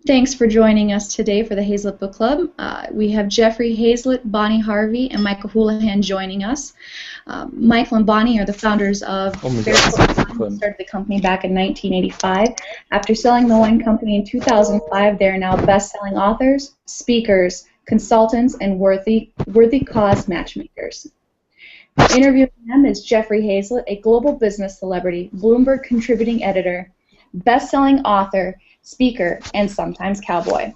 Thanks for joining us today for the Hayzlett Book Club. We have Jeffrey Hayzlett, Bonnie Harvey, and Michael Houlihan joining us. Michael and Bonnie are the founders of Barefoot Spirit, started the company back in 1985. After selling the wine company in 2005, they are now best-selling authors, speakers, consultants, and worthy cause matchmakers. Interviewing them is Jeffrey Hayzlett, a global business celebrity, Bloomberg contributing editor, best-selling author, speaker, and sometimes cowboy.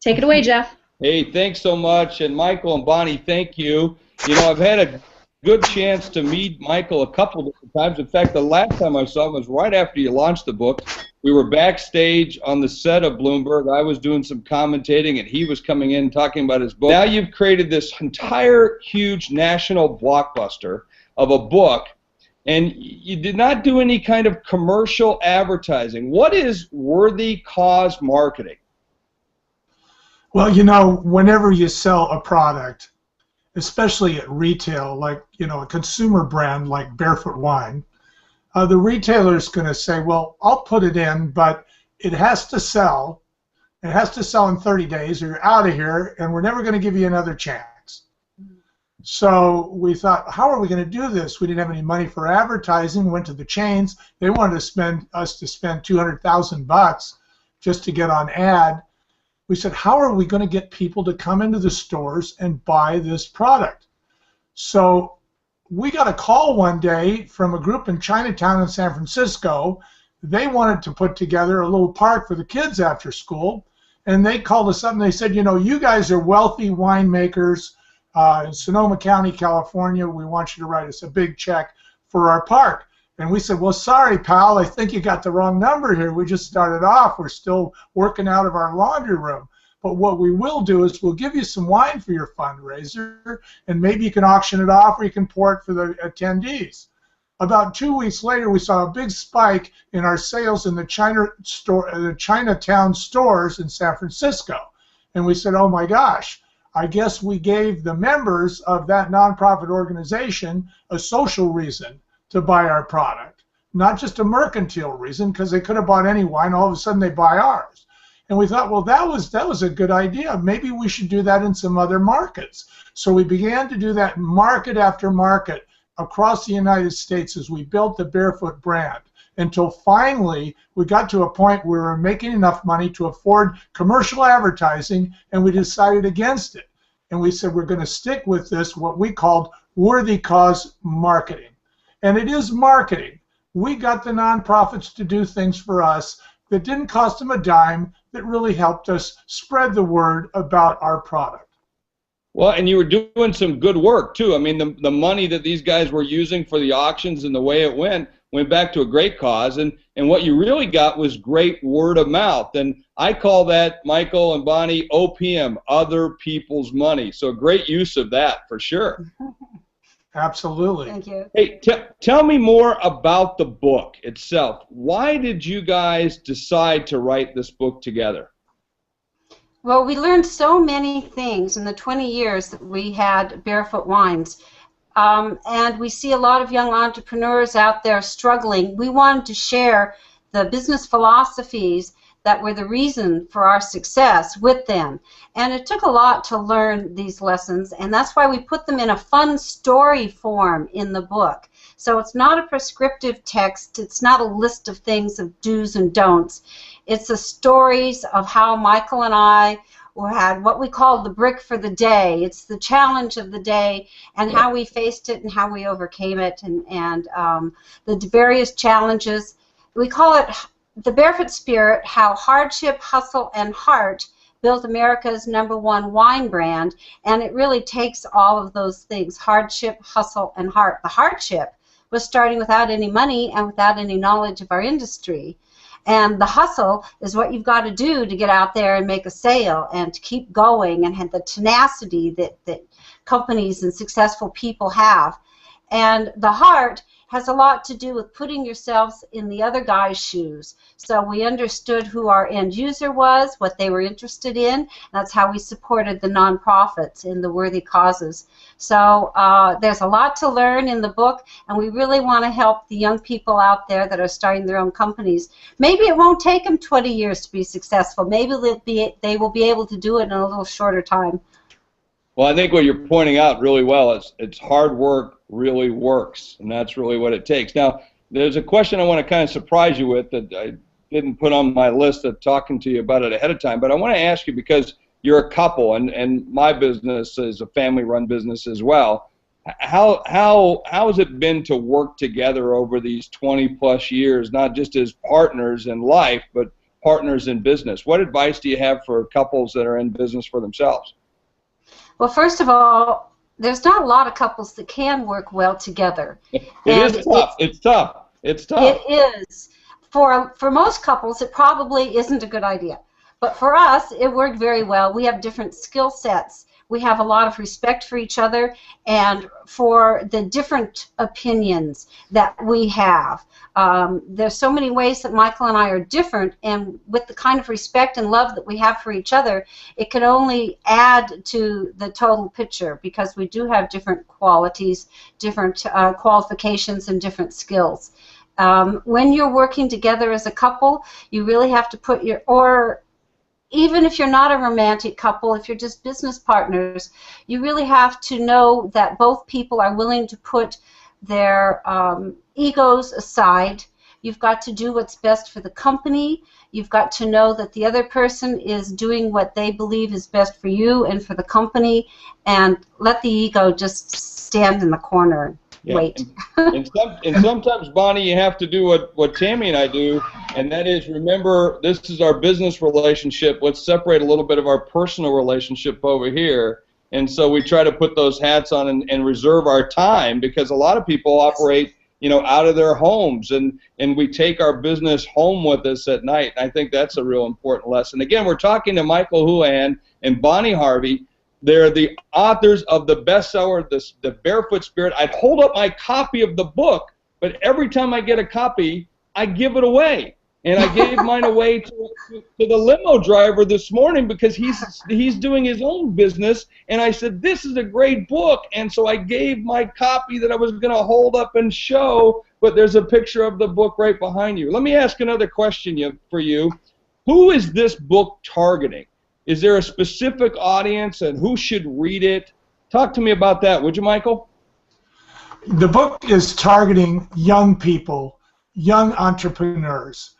Take it away, Jeff. Hey, thanks so much. And Michael and Bonnie, thank you. You know, I've had a good chance to meet Michael a couple of different times. In fact, the last time I saw him was right after you launched the book. We were backstage on the set of Bloomberg. I was doing some commentating, and he was coming in talking about his book. Now you've created this entire huge national blockbuster of a book, and you did not do any kind of commercial advertising. What is worthy cause marketing? Well, you know, whenever you sell a product, especially at retail, like, you know, a consumer brand like Barefoot Wine, the retailer is going to say, well, I'll put it in, but it has to sell. It has to sell in 30 days or you're out of here, and we're never going to give you another chance. So we thought, how are we going to do this? We didn't have any money for advertising. We went to the chains. They wanted us to spend $200,000 just to get on ad. We said, how are we going to get people to come into the stores and buy this product? So we got a call one day from a group in Chinatown in San Francisco. They wanted to put together a little park for the kids after school, and they called us up and they said, you know, you guys are wealthy winemakers in Sonoma County, California. We want you to write us a big check for our park. And we said, well, sorry, pal, I think you got the wrong number here. We just started off. We're still working out of our laundry room. But what we will do is we'll give you some wine for your fundraiser, and maybe you can auction it off or you can pour it for the attendees. About 2 weeks later, we saw a big spike in our sales in the Chinatown stores in San Francisco. And we said, oh my gosh, I guess we gave the members of that nonprofit organization a social reason to buy our product, not just a mercantile reason, because they could have bought any wine. All of a sudden, they buy ours. And we thought, well, that was a good idea. Maybe we should do that in some other markets. So we began to do that market after market across the United States as we built the Barefoot brand, until finally we got to a point where we were making enough money to afford commercial advertising, and we decided against it. And we said we're going to stick with this, what we called worthy cause marketing. And it is marketing. We got the nonprofits to do things for us that didn't cost them a dime, that really helped us spread the word about our product. Well, and you were doing some good work, too. I mean, the money that these guys were using for the auctions and the way it went back to a great cause. And what you really got was great word of mouth. And I call that, Michael and Bonnie, OPM, other people's money. So great use of that, for sure. Absolutely. Thank you. Hey, tell me more about the book itself. Why did you guys decide to write this book together? Well, we learned so many things in the 20 years that we had Barefoot Wines. And we see a lot of young entrepreneurs out there struggling. We wanted to share the business philosophies that were the reason for our success with them. And it took a lot to learn these lessons, and that's why we put them in a fun story form in the book. So it's not a prescriptive text. It's not a list of things of do's and don'ts. It's the stories of how Michael and I had what we call the brick for the day. It's the challenge of the day and how we faced it and how we overcame it, and the various challenges. We call it the Barefoot Spirit, how hardship, hustle, and heart built America's #1 wine brand, and it really takes all of those things, hardship, hustle, and heart. The hardship was starting without any money and without any knowledge of our industry. And the hustle is what you've got to do to get out there and make a sale and to keep going, and have the tenacity that companies and successful people have. And the heart has a lot to do with putting yourselves in the other guy's shoes. So we understood who our end user was, what they were interested in. That's how we supported the nonprofits in the worthy causes. So there's a lot to learn in the book, and we really want to help the young people out there that are starting their own companies. Maybe it won't take them 20 years to be successful. Maybe they will be able to do it in a little shorter time. Well, I think what you're pointing out really well is it's hard work really works, and that's really what it takes. Now, there's a question I want to kind of surprise you with that I didn't put on my list of talking to you about it ahead of time, but I want to ask you because you're a couple, and my business is a family-run business as well. How has it been to work together over these 20-plus years, not just as partners in life, but partners in business? What advice do you have for couples that are in business for themselves? Well, first of all, there's not a lot of couples that can work well together. It is tough. It's tough. It's tough. It is. For most couples, it probably isn't a good idea. But for us, it worked very well. We have different skill sets. We have a lot of respect for each other and for the different opinions that we have. There's so many ways that Michael and I are different, and with the kind of respect and love that we have for each other, it can only add to the total picture because we do have different qualities, different qualifications, and different skills. When you're working together as a couple, you really have to put even if you're not a romantic couple, if you're just business partners, you really have to know that both people are willing to put their egos aside. You've got to do what's best for the company. You've got to know that the other person is doing what they believe is best for you and for the company, and let the ego just stand in the corner. Yeah. Wait. And sometimes, Bonnie, you have to do what Tammy and I do, and that is remember this is our business relationship. Let's separate a little bit of our personal relationship over here. And so we try to put those hats on and reserve our time because a lot of people operate, out of their homes, and we take our business home with us at night. And I think that's a real important lesson. Again, we're talking to Michael Houlihan and Bonnie Harvey. They're the authors of the bestseller, The Barefoot Spirit. I'd hold up my copy of the book, but every time I get a copy, I give it away. And I gave mine away to the limo driver this morning because he's doing his own business. And I said, this is a great book. And so I gave my copy that I was going to hold up and show, but there's a picture of the book right behind you. Let me ask another question for you. Who is this book targeting? Is there a specific audience, and who should read it? Talk to me about that, would you, Michael? The book is targeting young people, young entrepreneurs.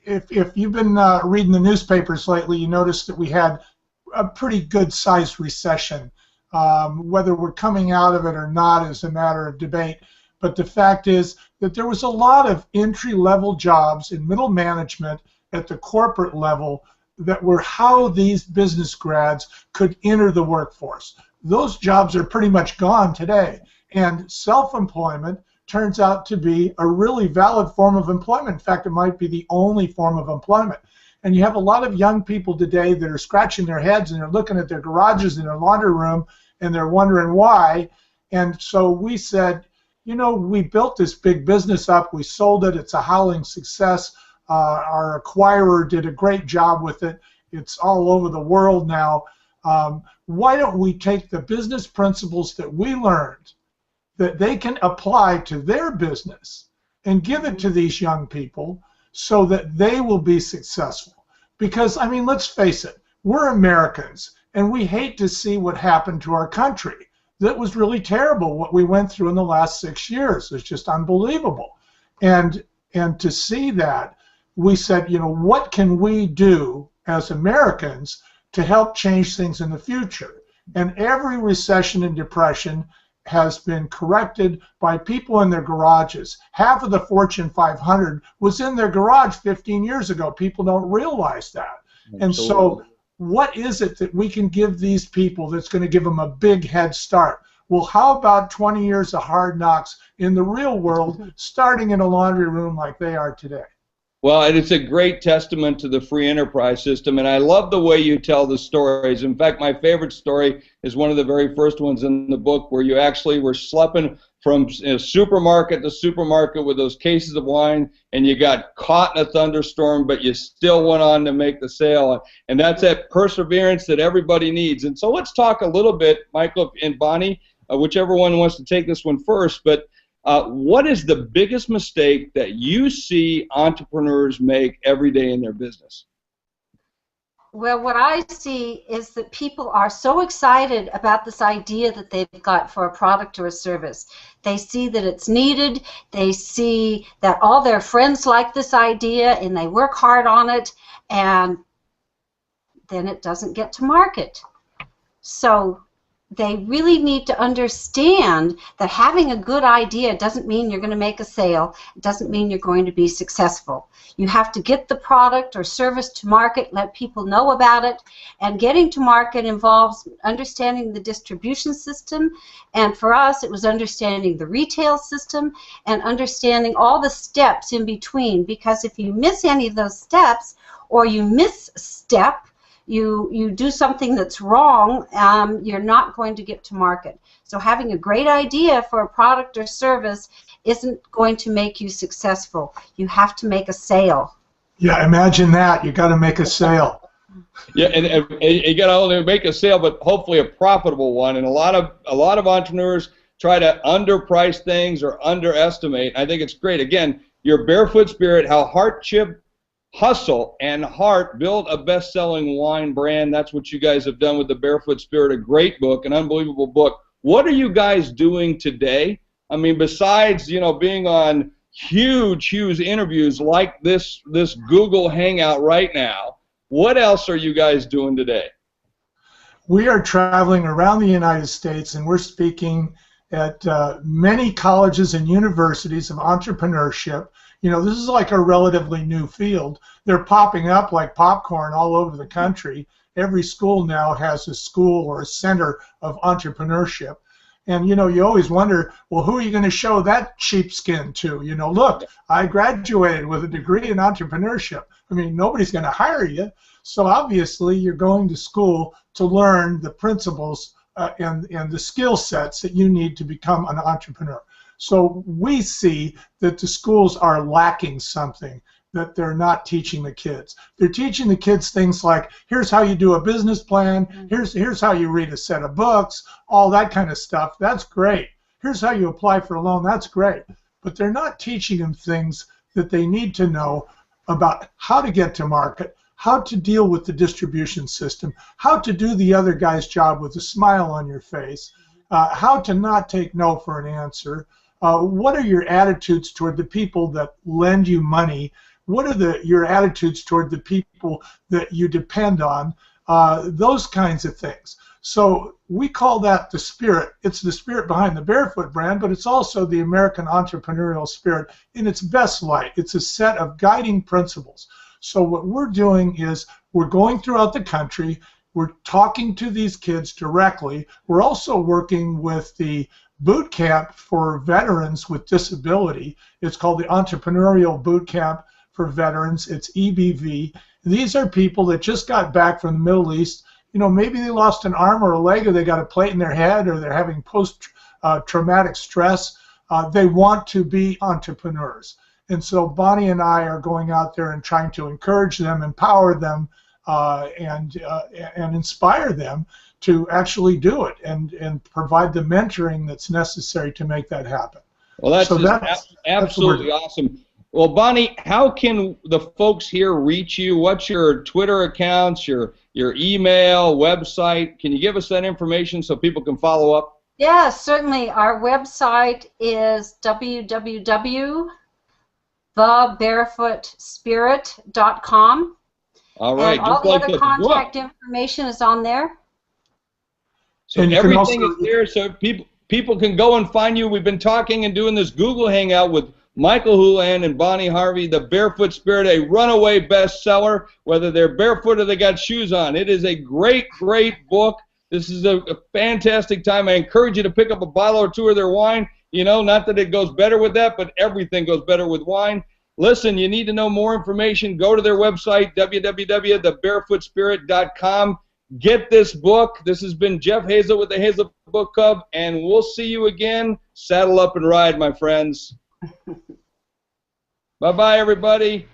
If you've been reading the newspapers lately, you noticed that we had a pretty good-sized recession. Whether we're coming out of it or not is a matter of debate. But the fact is that there was a lot of entry-level jobs in middle management at the corporate level that were how these business grads could enter the workforce. Those jobs are pretty much gone today, and self-employment turns out to be a really valid form of employment. In fact, it might be the only form of employment. And you have a lot of young people today that are scratching their heads and they're looking at their garages and their laundry room and they're wondering why. And so we said, we built this big business up, we sold it, it's a howling success. Our acquirer did a great job with it. It's all over the world now. Why don't we take the business principles that we learned that they can apply to their business and give it to these young people so that they will be successful? Because, let's face it, we're Americans, and we hate to see what happened to our country. That was really terrible, what we went through in the last 6 years. It's just unbelievable. And to see that, we said, what can we do as Americans to help change things in the future? And every recession and depression has been corrected by people in their garages. Half of the Fortune 500 was in their garage 15 years ago. People don't realize that. Absolutely. And so what is it that we can give these people that's going to give them a big head start? Well, how about 20 years of hard knocks in the real world, starting in a laundry room like they are today? Well, and it's a great testament to the free enterprise system, and I love the way you tell the stories. In fact, my favorite story is one of the very first ones in the book where you actually were schlepping from supermarket to supermarket with those cases of wine, and you got caught in a thunderstorm, but you still went on to make the sale. And that's that perseverance that everybody needs. And so let's talk a little bit, Michael and Bonnie, whichever one wants to take this one first, but what is the biggest mistake that you see entrepreneurs make every day in their business? Well, what I see is that people are so excited about this idea that they've got for a product or a service. They see that it's needed. They see that all their friends like this idea and they work hard on it, and then it doesn't get to market. So they really need to understand that having a good idea doesn't mean you're going to make a sale. It doesn't mean you're going to be successful. You have to get the product or service to market, let people know about it, and getting to market involves understanding the distribution system, and for us it was understanding the retail system and understanding all the steps in between, because if you miss any of those steps or you misstep, you do something that's wrong, you're not going to get to market. So having a great idea for a product or service isn't going to make you successful. You have to make a sale. Yeah, imagine that. You got to make a sale. Yeah, and you got to only make a sale, but hopefully a profitable one. And a lot of entrepreneurs try to underprice things or underestimate. I think it's great. Again, your Barefoot Spirit, how hardship, hustle, and heart build a best-selling wine brand. That's what you guys have done with the Barefoot Spirit. A great book, an unbelievable book. What are you guys doing today? I mean, besides, you know, being on huge interviews like this Google Hangout right now, what else are you guys doing today? We are traveling around the United States, and we're speaking at many colleges and universities of entrepreneurship. You know, this is like a relatively new field. They're popping up like popcorn all over the country. Every school now has a school or a center of entrepreneurship. And, you know, you always wonder, well, who are you going to show that sheepskin to? You know, look, I graduated with a degree in entrepreneurship. I mean, nobody's going to hire you. So obviously you're going to school to learn the principles and the skill sets that you need to become an entrepreneur. So we see that the schools are lacking something that they're not teaching the kids. They're teaching the kids things like, here's how you do a business plan, here's how you read a set of books, all that kind of stuff. That's great. Here's how you apply for a loan. That's great. But they're not teaching them things that they need to know about how to get to market, how to deal with the distribution system, how to do the other guy's job with a smile on your face, how to not take no for an answer. What are your attitudes toward the people that lend you money? What are your attitudes toward the people that you depend on? Those kinds of things. So we call that the spirit. It's the spirit behind the Barefoot brand, but it's also the American entrepreneurial spirit in its best light. It's a set of guiding principles. So what we're doing is we're going throughout the country. We're talking to these kids directly. We're also working with the boot camp for veterans with disability. It's called the Entrepreneurial Boot Camp for Veterans. It's EBV. These are people that just got back from the Middle East. You know, maybe they lost an arm or a leg, or they got a plate in their head, or they're having post-traumatic stress. They want to be entrepreneurs. And so Bonnie and I are going out there and trying to encourage them, empower them, and inspire them to actually do it and provide the mentoring that's necessary to make that happen. Well, that's absolutely awesome. Well, Bonnie, how can the folks here reach you? What's your Twitter accounts, your email, website? Can you give us that information so people can follow up? Yes, certainly. Our website is www.thebarefootspirit.com. All right. And all the other contact information is on there. So everything is there, so people can go and find you. We've been talking and doing this Google Hangout with Michael Houlihan and Bonnie Harvey, the Barefoot Spirit, a runaway bestseller, whether they're barefoot or they got shoes on. It is a great, great book. This is a fantastic time. I encourage you to pick up a bottle or two of their wine. You know, not that it goes better with that, but everything goes better with wine. Listen, you need to know more information. Go to their website, www.thebarefootspirit.com. Get this book. This has been Jeff Hayzlett with the Hayzlett Book Club, and we'll see you again. Saddle up and ride, my friends. Bye-bye, everybody.